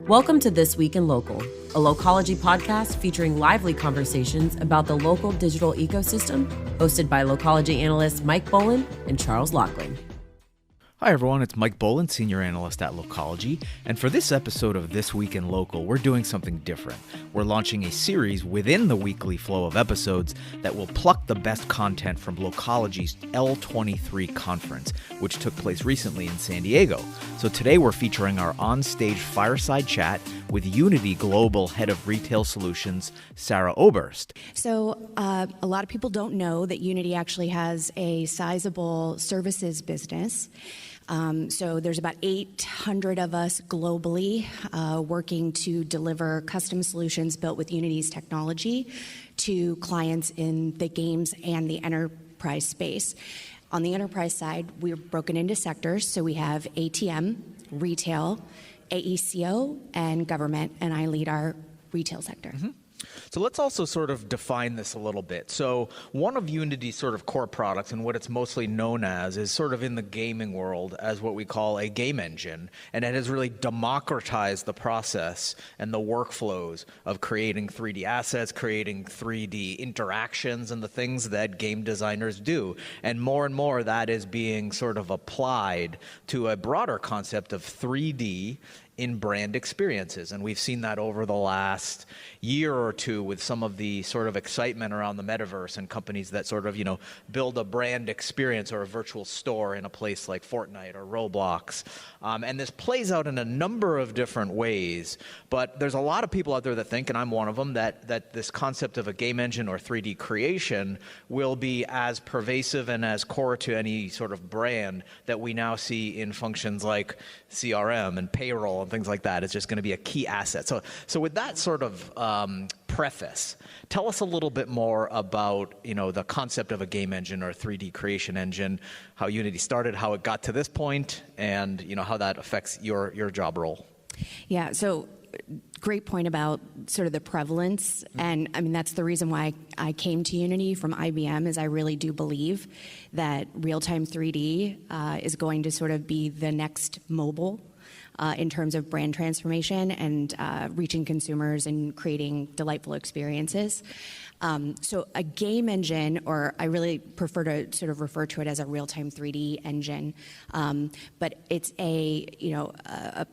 Welcome to This Week in Local, a Localogy podcast featuring lively conversations about the local digital ecosystem, hosted by Localogy analysts Mike Boland and Charles Loughlin. Hi everyone, it's Mike Boland, Senior Analyst at Localogy, and for this episode of This Week in Local, we're doing something different. We're launching a series within the weekly flow of episodes that will pluck the best content from Localogy's L23 conference, which took place recently in San Diego. So today we're featuring our on-stage fireside chat with Unity Global Head of Retail Solutions, Sara Oberst. So a lot of people don't know that Unity actually has a sizable services business. So there's about 800 of us globally working to deliver custom solutions built with Unity's technology to clients in the games and the enterprise space. On the enterprise side, we're broken into sectors. So we have ATM, retail, AECO, and government, and I lead our retail sector. Mm-hmm. So let's also sort of define this a little bit. So one of Unity's sort of core products and what it's mostly known as is sort of in the gaming world as what we call a game engine. And it has really democratized the process and the workflows of creating 3D assets, creating 3D interactions and the things that game designers do. And more that is being sort of applied to a broader concept of 3D in brand experiences. And we've seen that over the last year or two with some of the sort of excitement around the metaverse and companies that sort of, build a brand experience or a virtual store in a place like Fortnite or Roblox. And this plays out in a number of different ways, but there's a lot of people out there that think, and I'm one of them, that this concept of a game engine or 3D creation will be as pervasive and as core to any sort of brand that we now see in functions like CRM and payroll and things like that. It's just going to be a key asset. So with that sort of preface, tell us a little bit more about the concept of a game engine or a 3D creation engine, how Unity started, how it got to this point, and how that affects your job role. Yeah, so great point about sort of the prevalence, and I mean that's the reason why I came to Unity from IBM, is I really do believe that real-time 3D is going to sort of be the next mobile in terms of brand transformation and reaching consumers and creating delightful experiences. So a game engine, or I really prefer to sort of refer to it as a real-time 3D engine, but it's a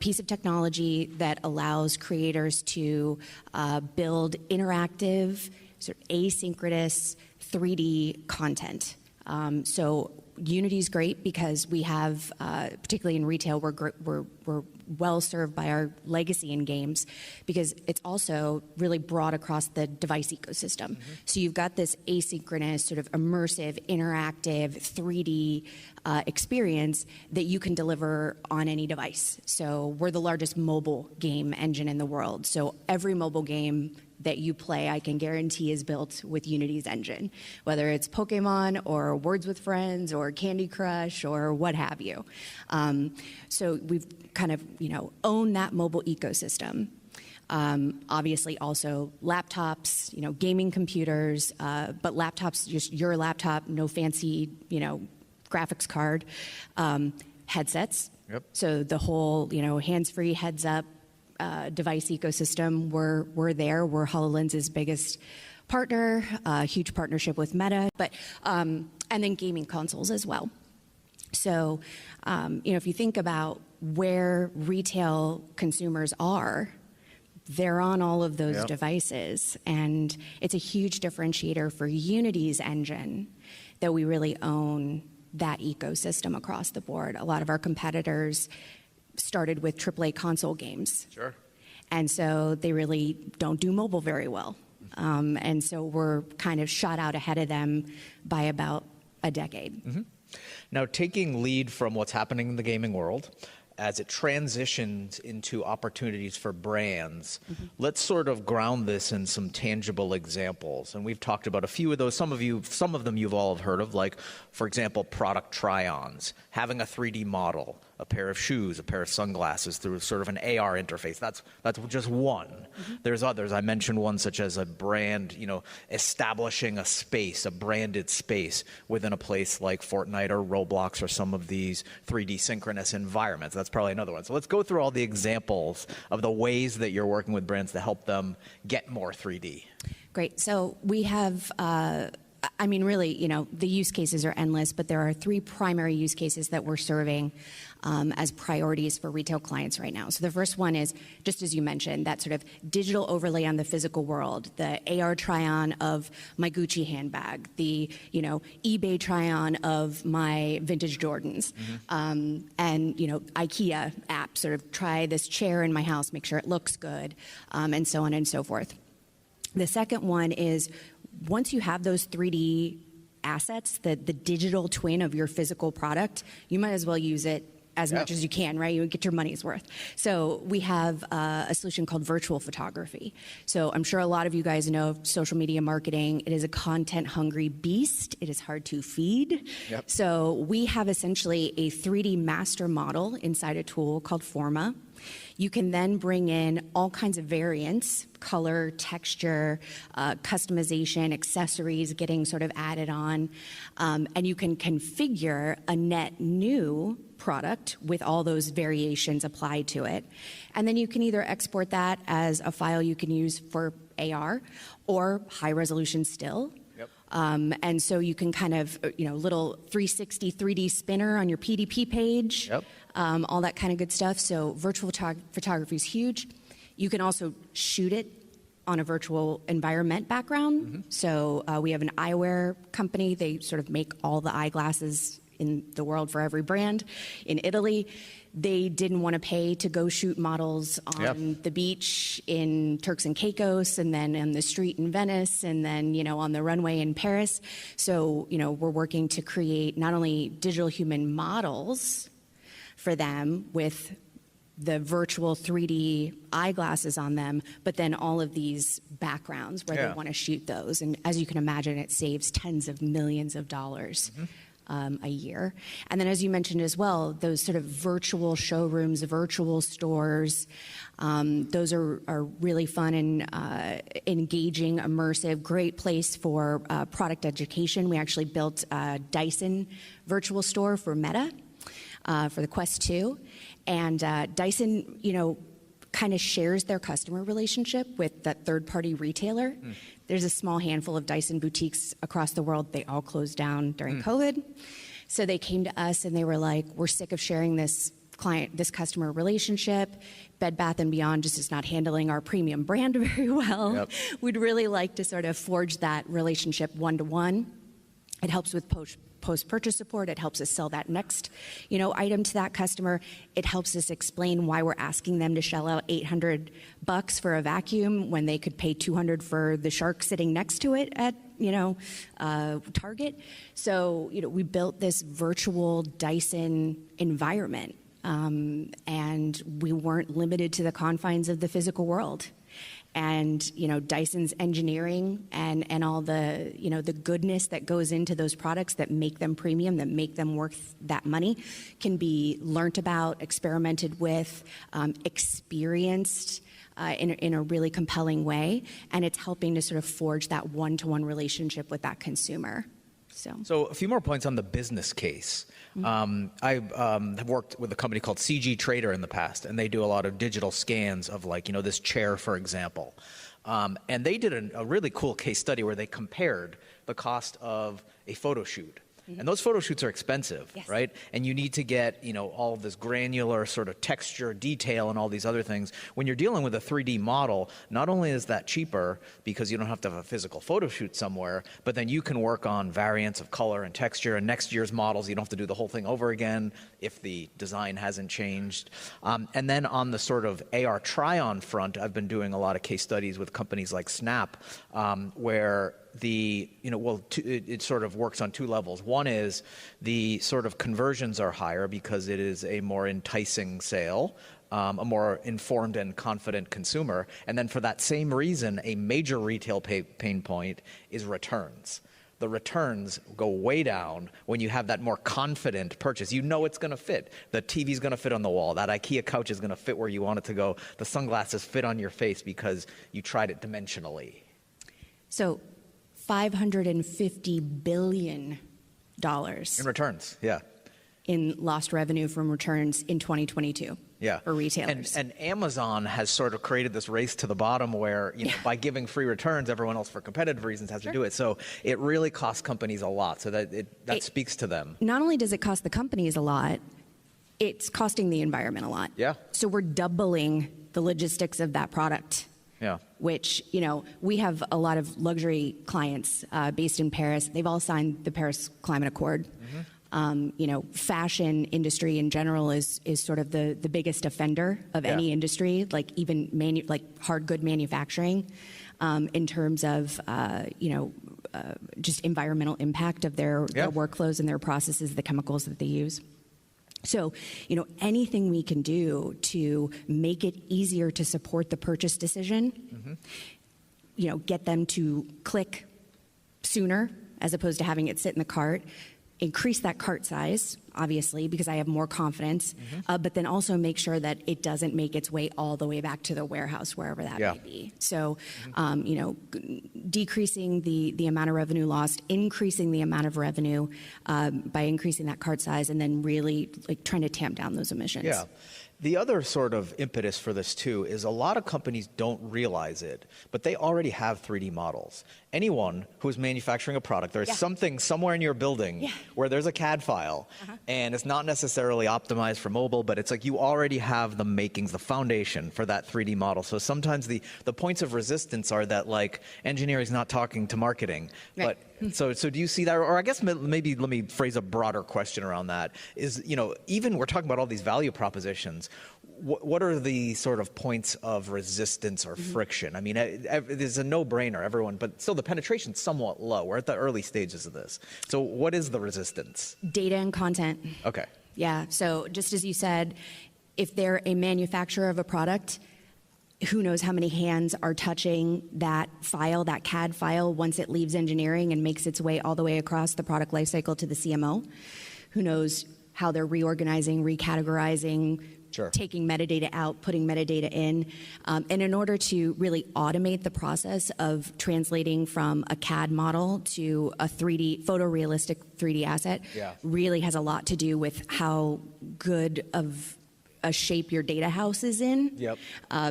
piece of technology that allows creators to build interactive, sort of asynchronous 3D content. So Unity's great because we have, particularly in retail, we're well served by our legacy in games because it's also really broad across the device ecosystem. Mm-hmm. So you've got this asynchronous, sort of immersive, interactive 3D experience that you can deliver on any device. So we're the largest mobile game engine in the world. So every mobile game that you play, I can guarantee, is built with Unity's engine, whether it's Pokemon or Words with Friends or Candy Crush or what have you. So we've kind of, owned that mobile ecosystem. Obviously also laptops, gaming computers, but laptops, just your laptop, no fancy, graphics card, headsets. Yep. So the whole, hands-free heads-up device ecosystem, we're there. We're HoloLens's biggest partner, huge partnership with Meta, but and then gaming consoles as well. So, if you think about where retail consumers are, they're on all of those devices, and it's a huge differentiator for Unity's engine that we really own that ecosystem across the board. A lot of our competitors started with AAA console games. Sure. And so they really don't do mobile very well. And so we're kind of shot out ahead of them by about a decade. Mm-hmm. Now, taking lead from what's happening in the gaming world, as it transitions into opportunities for brands, let's sort of ground this in some tangible examples. And we've talked about a few of those. Some of them you've all heard of, like, for example, product try-ons, having a 3D model, a pair of shoes, a pair of sunglasses through sort of an AR interface. That's just one. Mm-hmm. There's others. I mentioned one such as a brand, establishing a space, a branded space within a place like Fortnite or Roblox or some of these 3D synchronous environments. That's probably another one. So let's go through all the examples of the ways that you're working with brands to help them get more 3D. Great. So we have, really, the use cases are endless, but there are 3 primary use cases that we're serving as priorities for retail clients right now. So the first one is, just as you mentioned, that sort of digital overlay on the physical world, the AR try-on of my Gucci handbag, the eBay try-on of my vintage Jordans, mm-hmm. And IKEA app, sort of try this chair in my house, make sure it looks good, and so on and so forth. The second one is, once you have those 3D assets, the digital twin of your physical product, you might as well use it as much as you can, right? You get your money's worth. So we have a solution called virtual photography. So I'm sure a lot of you guys know social media marketing. It is a content-hungry beast. It is hard to feed. Yep. So we have essentially a 3D master model inside a tool called Forma. You can then bring in all kinds of variants, color, texture, customization, accessories getting sort of added on, and you can configure a net new product with all those variations applied to it. And then you can either export that as a file you can use for AR or high resolution still. Yep. And so you can kind of, little 360 3D spinner on your PDP page. Yep. All that kind of good stuff. So virtual photography is huge. You can also shoot it on a virtual environment background. Mm-hmm. So we have an eyewear company. They sort of make all the eyeglasses in the world for every brand in Italy. They didn't want to pay to go shoot models on the beach in Turks and Caicos, and then on the street in Venice, and then, on the runway in Paris. So, we're working to create not only digital human models for them with the virtual 3D eyeglasses on them, but then all of these backgrounds where they want to shoot those. And as you can imagine, it saves tens of millions of dollars a year. And then, as you mentioned as well, those sort of virtual showrooms, virtual stores, those are really fun and engaging, immersive, great place for product education. We actually built a Dyson virtual store for Meta. For the Quest 2. And Dyson, kind of shares their customer relationship with that third-party retailer. Mm. There's a small handful of Dyson boutiques across the world. They all closed down during COVID. So they came to us and they were like, we're sick of sharing this customer relationship. Bed Bath & Beyond just is not handling our premium brand very well. Yep. We'd really like to sort of forge that relationship one-to-one. It helps with post-purchase support. It helps us sell that next, item to that customer. It helps us explain why we're asking them to shell out $800 for a vacuum when they could pay $200 for the shark sitting next to it at, Target. So, we built this virtual Dyson environment, and we weren't limited to the confines of the physical world. And, Dyson's engineering and all the, the goodness that goes into those products that make them premium, that make them worth that money, can be learnt about, experimented with, experienced in a really compelling way. And it's helping to sort of forge that one-to-one relationship with that consumer. So a few more points on the business case. Mm-hmm. I have worked with a company called CG Trader in the past, and they do a lot of digital scans of this chair, for example. And they did a really cool case study where they compared the cost of a photo shoot. Mm-hmm. And those photo shoots are expensive, yes. Right? And you need to get, all of this granular sort of texture, detail, and all these other things. When you're dealing with a 3D model, not only is that cheaper because you don't have to have a physical photo shoot somewhere, but then you can work on variants of color and texture, and next year's models, you don't have to do the whole thing over again if the design hasn't changed. And then on the sort of AR try-on front, I've been doing a lot of case studies with companies like Snap, where it sort of works on two levels. One is the sort of conversions are higher because it is a more enticing sale, a more informed and confident consumer. And then for that same reason, a major retail pain point is returns. the returns go way down when you have that more confident purchase. You know it's going to fit. The TV's going to fit on the wall. That IKEA couch is going to fit where you want it to go. The sunglasses fit on your face because you tried it dimensionally. So $550 billion in returns, yeah. in lost revenue from returns in 2022 for retailers. And Amazon has sort of created this race to the bottom where, by giving free returns, everyone else for competitive reasons has to do it. So it really costs companies a lot. So that speaks to them. Not only does it cost the companies a lot, it's costing the environment a lot. Yeah. So we're doubling the logistics of that product. Yeah. Which, we have a lot of luxury clients based in Paris. They've all signed the Paris Climate Accord. Fashion industry in general is sort of the biggest offender of any industry, like even hard good manufacturing, in terms of just environmental impact of their workflows and their processes, the chemicals that they use. So, anything we can do to make it easier to support the purchase decision, get them to click sooner as opposed to having it sit in the cart, increase that cart size, obviously, because I have more confidence, but then also make sure that it doesn't make its way all the way back to the warehouse, wherever that may be. So, decreasing the amount of revenue lost, increasing the amount of revenue by increasing that cart size, and then really trying to tamp down those emissions. Yeah. The other sort of impetus for this, too, is a lot of companies don't realize it, but they already have 3D models. Anyone who's manufacturing a product, there's something somewhere in your building where there's a CAD file, and it's not necessarily optimized for mobile, but it's like you already have the makings, the foundation for that 3D model. So sometimes the points of resistance are that, engineering's not talking to marketing. Right. But so do you see that? Or I guess maybe let me phrase a broader question around that. Is, even we're talking about all these value propositions, what are the sort of points of resistance or friction? I mean, there's a no-brainer, everyone, but still the penetration's somewhat low. We're at the early stages of this. So what is the resistance? Data and content. Okay. Yeah, so just as you said, if they're a manufacturer of a product, who knows how many hands are touching that file, that CAD file, once it leaves engineering and makes its way all the way across the product lifecycle to the CMO? Who knows how they're reorganizing, recategorizing, taking metadata out, putting metadata in. And in order to really automate the process of translating from a CAD model to a 3D, photorealistic 3D asset, really has a lot to do with how good of a shape your data house is in.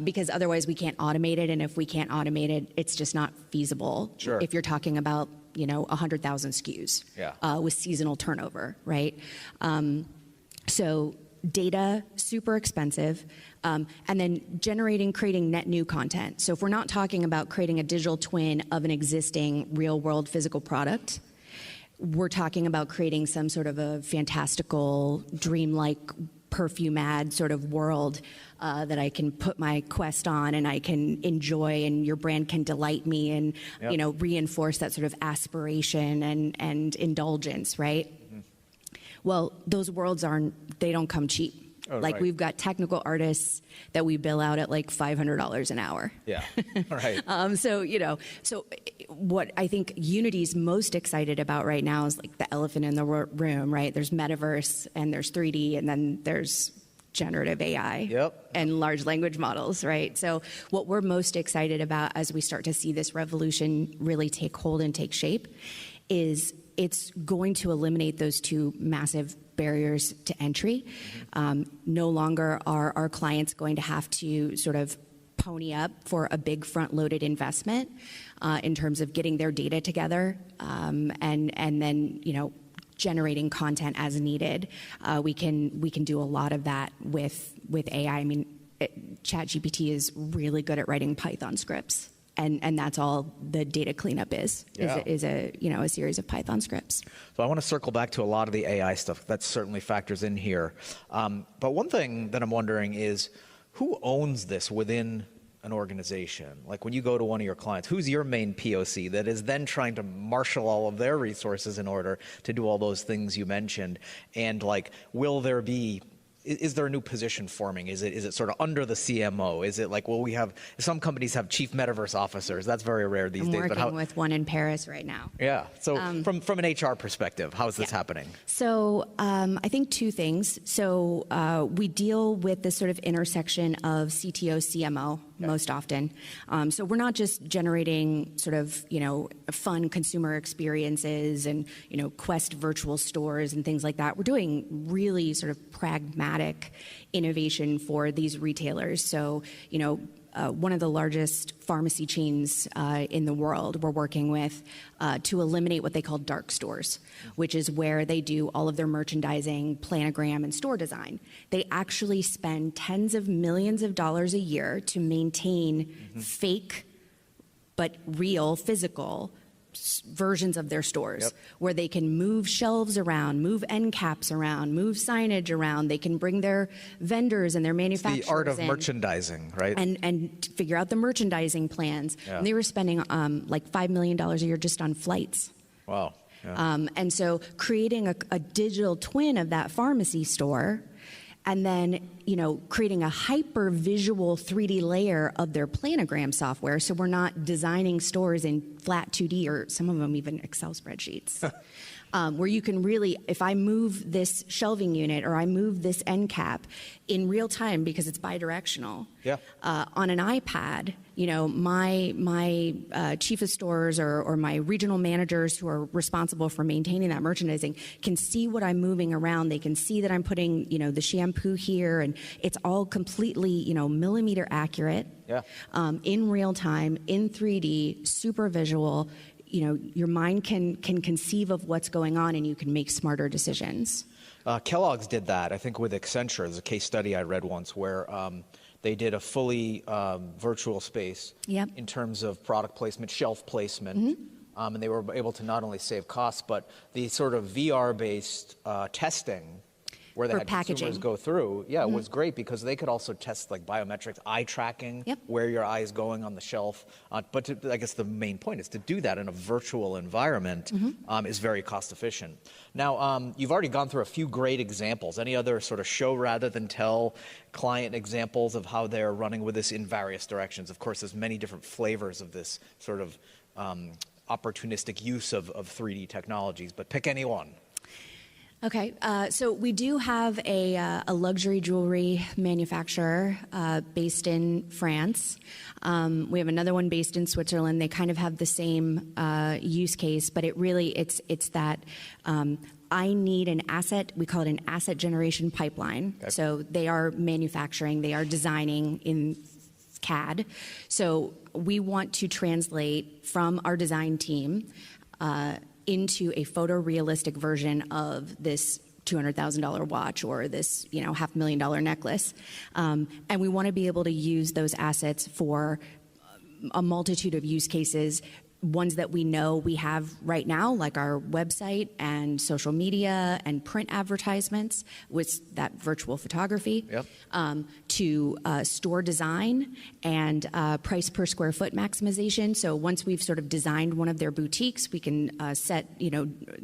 Because otherwise we can't automate it, and if we can't automate it, it's just not feasible. If you're talking about 100,000 SKUs with seasonal turnover, right? So data, super expensive, and then creating net new content. So if we're not talking about creating a digital twin of an existing real world physical product, we're talking about creating some sort of a fantastical, dreamlike, perfume ad sort of world that I can put my quest on and I can enjoy, and your brand can delight me and reinforce that sort of aspiration and indulgence, right? Well, those worlds they don't come cheap. We've got technical artists that we bill out at $500 an hour. Yeah, right. So what I think Unity's most excited about right now is the elephant in the room, right? There's metaverse and there's 3D and then there's generative AI and large language models, right? So what we're most excited about as we start to see this revolution really take hold and take shape is it's going to eliminate those two massive barriers to entry. No longer are our clients going to have to sort of pony up for a big front-loaded investment in terms of getting their data together and then generating content as needed. We can do a lot of that with AI. I mean, ChatGPT is really good at writing Python scripts. And that's all the data cleanup is a series of Python scripts. So I want to circle back to a lot of the AI stuff. That certainly factors in here. But one thing that I'm wondering is, who owns this within an organization? Like when you go to one of your clients, who's your main POC that is then trying to marshal all of their resources in order to do all those things you mentioned? And will there be is there a new position forming? Is it sort of under the CMO? Is it like, well, some companies have chief metaverse officers. That's very rare these days. I'm working with one in Paris right now. Yeah. So from an HR perspective, how is this happening? So I think two things. So we deal with this sort of intersection of CTO, CMO most often. So we're not just generating sort of, fun consumer experiences and, Quest virtual stores and things like that. We're doing really sort of pragmatic innovation for these retailers. So, one of the largest pharmacy chains in the world we're working with to eliminate what they call dark stores, which is where they do all of their merchandising, planogram, and store design. They actually spend tens of millions of dollars a year to maintain fake but real physical versions of their stores where they can move shelves around, move end caps around, move signage around. They can bring their vendors and their manufacturers it's the art of merchandising, right? And figure out the merchandising plans. Yeah. And they were spending like $5 million a year just on flights. Wow. Yeah. And so creating a digital twin of that pharmacy store and then, creating a hyper visual 3D layer of their planogram software. So we're not designing stores in flat 2D or some of them even Excel spreadsheets. Where you can really, if I move this shelving unit or I move this end cap in real time because it's bidirectional, on an iPad, my chief of stores or my regional managers who are responsible for maintaining that merchandising can see what I'm moving around. They can see that I'm putting, the shampoo here, and it's all completely, millimeter accurate, in real time, in 3D, super visual. Your mind can conceive of what's going on and you can make smarter decisions. Kellogg's did that, I think, with Accenture. There's a case study I read once where they did a fully virtual space in terms of product placement, shelf placement, and they were able to not only save costs, but the sort of VR-based testing where they had consumers go through, was great because they could also test like biometrics, eye tracking, where your eye is going on the shelf. But I guess the main point is to do that in a virtual environment is very cost efficient. Now, you've already gone through a few great examples. Any other sort of show rather than tell client examples of how they're running with this in various directions? Of course, there's many different flavors of this sort of opportunistic use of 3D technologies, but pick any one. Okay, so we do have a luxury jewelry manufacturer based in France. We have another one based in Switzerland. They kind of have the same use case, but it's that I need an asset. We call it an asset generation pipeline. Okay. So they are manufacturing, they are designing in CAD. So we want to translate from our design team into a photorealistic version of this $200,000 watch or this, $500,000 necklace. And we want to be able to use those assets for a multitude of use cases, ones that we know we have right now, like our website and social media and print advertisements with that virtual photography, to store design and price per square foot maximization. So once we've sort of designed one of their boutiques, we can set,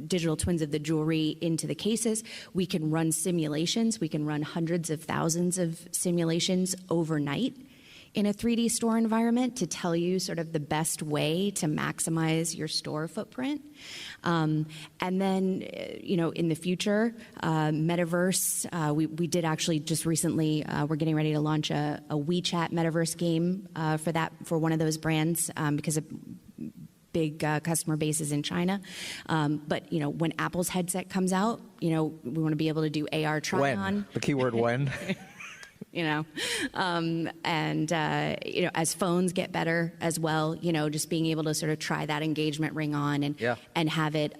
digital twins of the jewelry into the cases. We can run simulations. We can run hundreds of thousands of simulations overnight in a 3D store environment to tell you sort of the best way to maximize your store footprint. And then, in the future, metaverse, we did actually just recently, we're getting ready to launch a WeChat metaverse game for one of those brands because of big customer bases in China. But, when Apple's headset comes out, we want to be able to do AR try-on. When? The keyword when? As phones get better as well, just being able to sort of try that engagement ring on and have it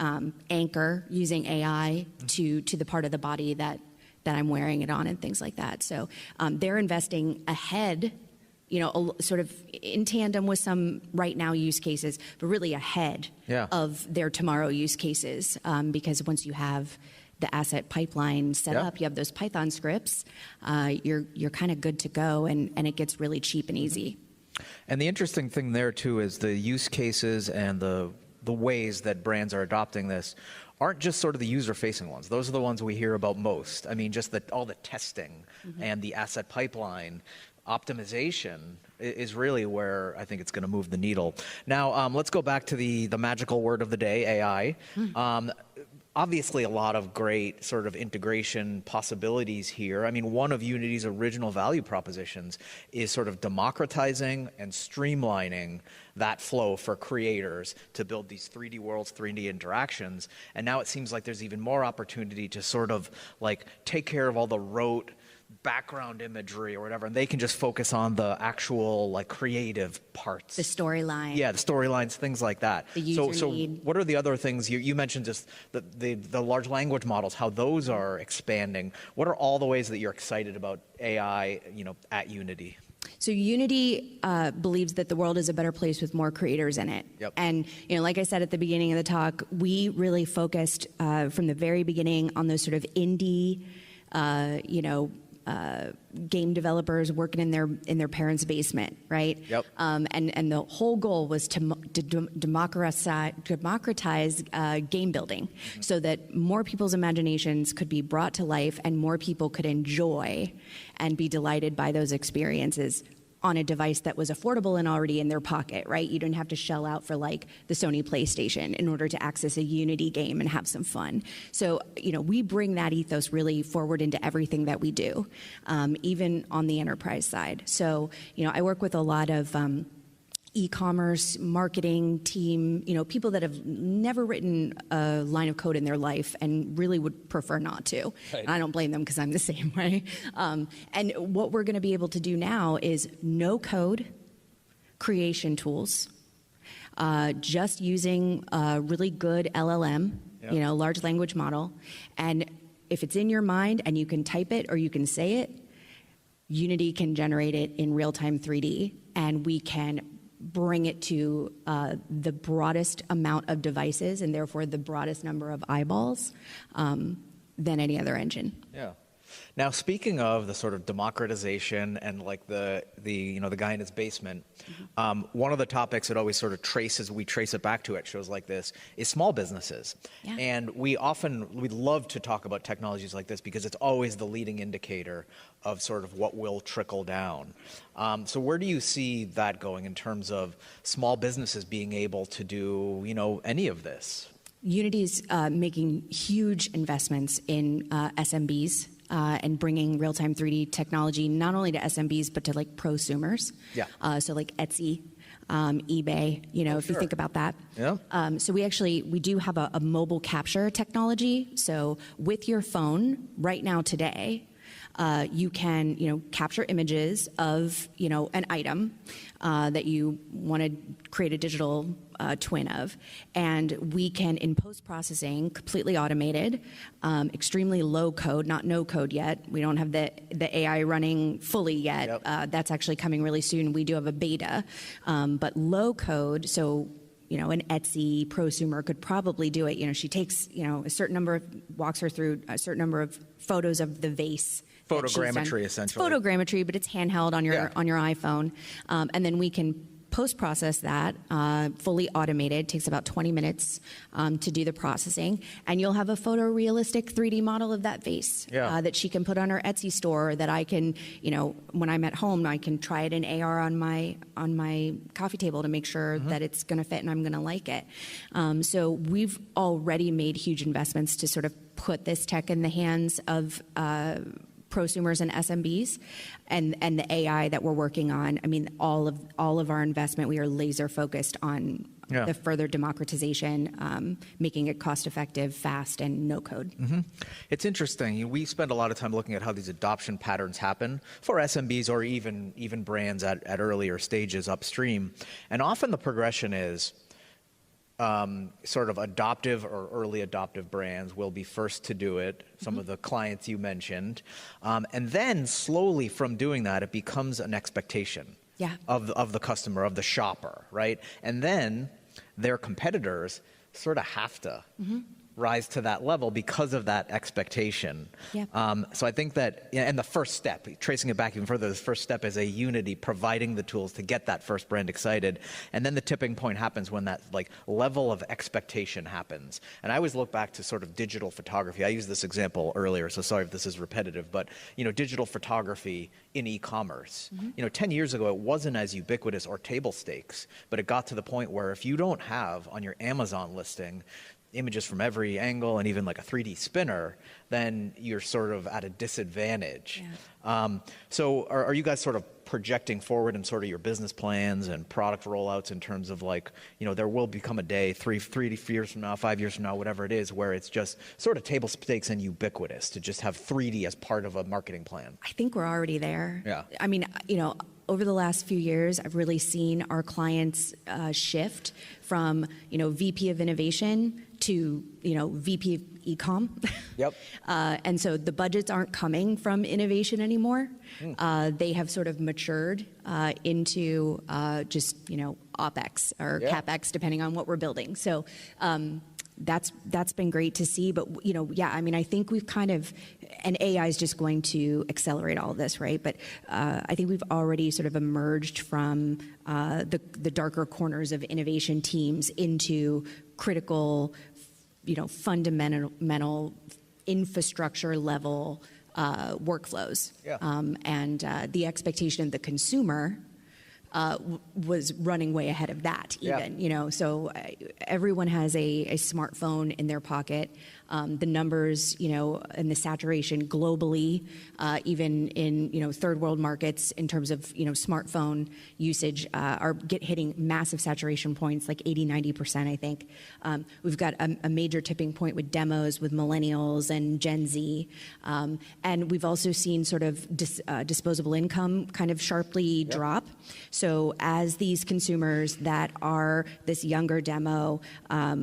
anchor using AI to the part of the body that I'm wearing it on and things like that. So they're investing ahead, sort of in tandem with some right now use cases, but really ahead of their tomorrow use cases, because once you have the asset pipeline set up, you have those Python scripts, you're kind of good to go, and it gets really cheap and easy. And the interesting thing there too is the use cases and the the ways that brands are adopting this aren't just sort of the user-facing ones. Those are the ones we hear about most. I mean, just all the testing and the asset pipeline optimization is really where I think it's going to move the needle. Now, let's go back to the magical word of the day, AI. Obviously, a lot of great sort of integration possibilities here. I mean, one of Unity's original value propositions is sort of democratizing and streamlining that flow for creators to build these 3D worlds, 3D interactions. And now it seems like there's even more opportunity to sort of like take care of all the rote background imagery or whatever, and they can just focus on the actual like creative parts. The storyline. Yeah, the storylines, things like that. The user so need. What are the other things you mentioned? Just the large language models, how those are expanding. What are all the ways that you're excited about AI, at Unity? So Unity believes that the world is a better place with more creators in it. Yep. And like I said at the beginning of the talk, we really focused from the very beginning on those sort of indie, game developers working in their parents' basement, right? Yep. And the whole goal was to democratize game building, so that more people's imaginations could be brought to life and more people could enjoy and be delighted by those experiences on a device that was affordable and already in their pocket, right? You didn't have to shell out for like the Sony PlayStation in order to access a Unity game and have some fun. So, we bring that ethos really forward into everything that we do, even on the enterprise side. So, I work with a lot of e-commerce marketing team, people that have never written a line of code in their life and really would prefer not to. Right. And I don't blame them because I'm the same way. And what we're going to be able to do now is no code creation tools, just using a really good LLM, large language model. And if it's in your mind and you can type it or you can say it, Unity can generate it in real-time 3D, and we can bring it to the broadest amount of devices and therefore the broadest number of eyeballs than any other engine. Yeah. Now, speaking of the sort of democratization and like the guy in his basement, one of the topics that always sort of we trace it back to at shows like this is small businesses. Yeah. And we love to talk about technologies like this because it's always the leading indicator of sort of what will trickle down. So where do you see that going in terms of small businesses being able to do, any of this? Unity's making huge investments in SMBs. And bringing real-time 3D technology not only to SMBs but to like prosumers. Yeah. So like Etsy, eBay. If you think about that. Yeah. So we do have a mobile capture technology. So with your phone right now today, you can capture images of an item that you want to create a digital twin of, and we can, in post-processing, completely automated, extremely low code, not no code yet. We don't have the AI running fully yet. Yep. That's actually coming really soon. We do have a beta, but low code. So an Etsy prosumer could probably do it. She takes walks her through a certain number of photos of the vase. Photogrammetry, essentially. It's photogrammetry, but it's handheld on your iPhone, and then we can post-process that fully automated. It takes about 20 minutes to do the processing, and you'll have a photorealistic 3D model of that vase that she can put on her Etsy store. That I can, when I'm at home, I can try it in AR on my coffee table to make sure that it's going to fit and I'm going to like it. So we've already made huge investments to sort of put this tech in the hands of prosumers and SMBs, and the AI that we're working on. I mean, all of our investment, we are laser focused on the further democratization, making it cost effective, fast, and no code. It's interesting. We spend a lot of time looking at how these adoption patterns happen for SMBs or even brands at earlier stages upstream, and often the progression is sort of adoptive or early adoptive brands will be first to do it, some of the clients you mentioned. And then slowly from doing that, it becomes an expectation of the customer, of the shopper, right? And then their competitors sort of have to rise to that level because of that expectation. Yep. So I think that, and the first step, tracing it back even further, the first step is a Unity providing the tools to get that first brand excited. And then the tipping point happens when that like level of expectation happens. And I always look back to sort of digital photography. I used this example earlier, so sorry if this is repetitive, but digital photography in e-commerce. 10 years ago, it wasn't as ubiquitous or table stakes, but it got to the point where if you don't have on your Amazon listing images from every angle and even like a 3D spinner, then you're sort of at a disadvantage. Yeah. So are you guys sort of projecting forward in sort of your business plans and product rollouts in terms of like, there will become a day, 3 years from now, 5 years from now, whatever it is, where it's just sort of table stakes and ubiquitous to just have 3D as part of a marketing plan? I think we're already there. Yeah. I mean, over the last few years, I've really seen our clients shift from, VP of innovation to, VP of e-com. Yep. And so the budgets aren't coming from innovation anymore. They have sort of matured into just, OpEx or CapEx, depending on what we're building. So that's been great to see. But, I think we've kind of, and AI is just going to accelerate all of this, right? But I think we've already sort of emerged from the darker corners of innovation teams into critical, fundamental infrastructure level workflows. Yeah. And the expectation of the consumer was running way ahead of that even, so everyone has a smartphone in their pocket. The numbers, and the saturation globally, even in, third world markets in terms of, smartphone usage are hitting massive saturation points, like 80-90%, I think. We've got a major tipping point with demos with millennials and Gen Z. And we've also seen sort of disposable income kind of sharply drop. So as these consumers that are this younger demo,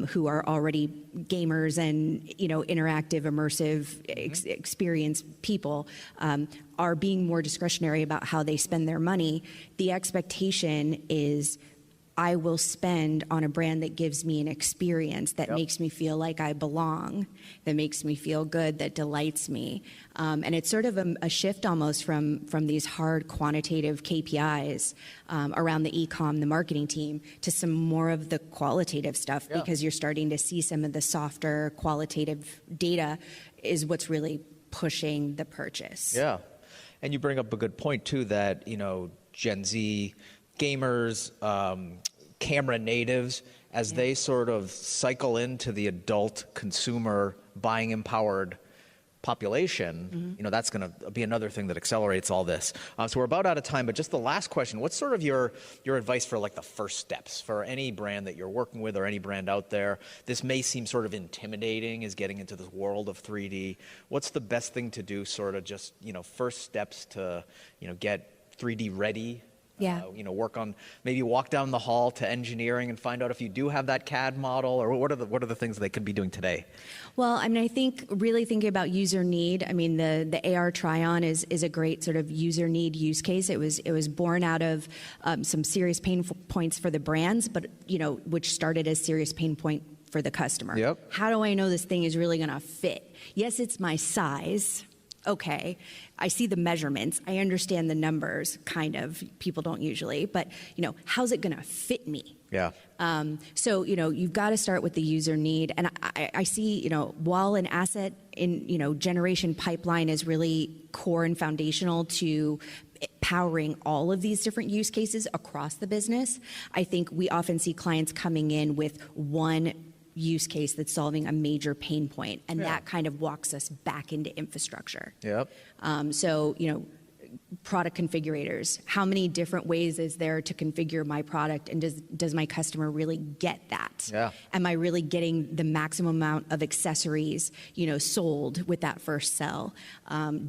who are already gamers and interactive, immersive experience people, are being more discretionary about how they spend their money, the expectation is I will spend on a brand that gives me an experience that makes me feel like I belong, that makes me feel good, that delights me. And it's sort of a shift almost from these hard quantitative KPIs around the e-com, the marketing team, to some more of the qualitative stuff, because you're starting to see some of the softer qualitative data is what's really pushing the purchase. Yeah. And you bring up a good point too, that, Gen Z gamers, camera natives, as they sort of cycle into the adult consumer buying empowered population, that's going to be another thing that accelerates all this. So we're about out of time, but just the last question, what's sort of your advice for like the first steps for any brand that you're working with or any brand out there? This may seem sort of intimidating, is getting into this world of 3D. What's the best thing to do, sort of just, first steps to, get 3D ready? Yeah. Work on, maybe walk down the hall to engineering and find out if you do have that CAD model, or what are the things they could be doing today? Well, I think really thinking about user need. The AR try-on is a great sort of user need use case. It was born out of some serious pain points for the brands, but which started as serious pain point for the customer. Yep. How do I know this thing is really going to fit? Yes, it's my size. Okay, I see the measurements. I understand the numbers, kind of. People don't usually, but how's it going to fit me? Yeah. So you've got to start with the user need, and I see while an asset in generation pipeline is really core and foundational to powering all of these different use cases across the business, I think we often see clients coming in with one use case that's solving a major pain point, and that kind of walks us back into infrastructure. Yep. So, product configurators. How many different ways is there to configure my product, and does my customer really get that? Yeah. Am I really getting the maximum amount of accessories, sold with that first sell?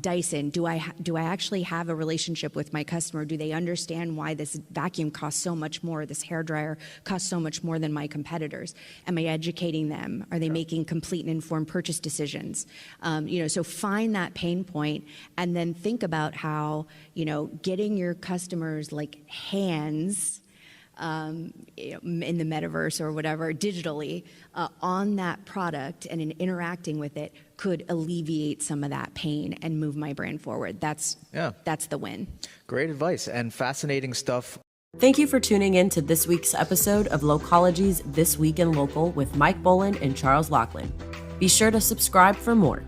Dyson, do I actually have a relationship with my customer? Do they understand why this vacuum costs so much more, this hairdryer costs so much more than my competitors? Am I educating them? Are they making complete and informed purchase decisions? So find that pain point, and then think about how, getting your customers like hands in the metaverse or whatever, digitally, on that product and in interacting with it could alleviate some of that pain and move my brand forward. That's the win. Great advice and fascinating stuff. Thank you for tuning in to this week's episode of Localogy's This Week in Local with Mike Boland and Charles Loughlin. Be sure to subscribe for more.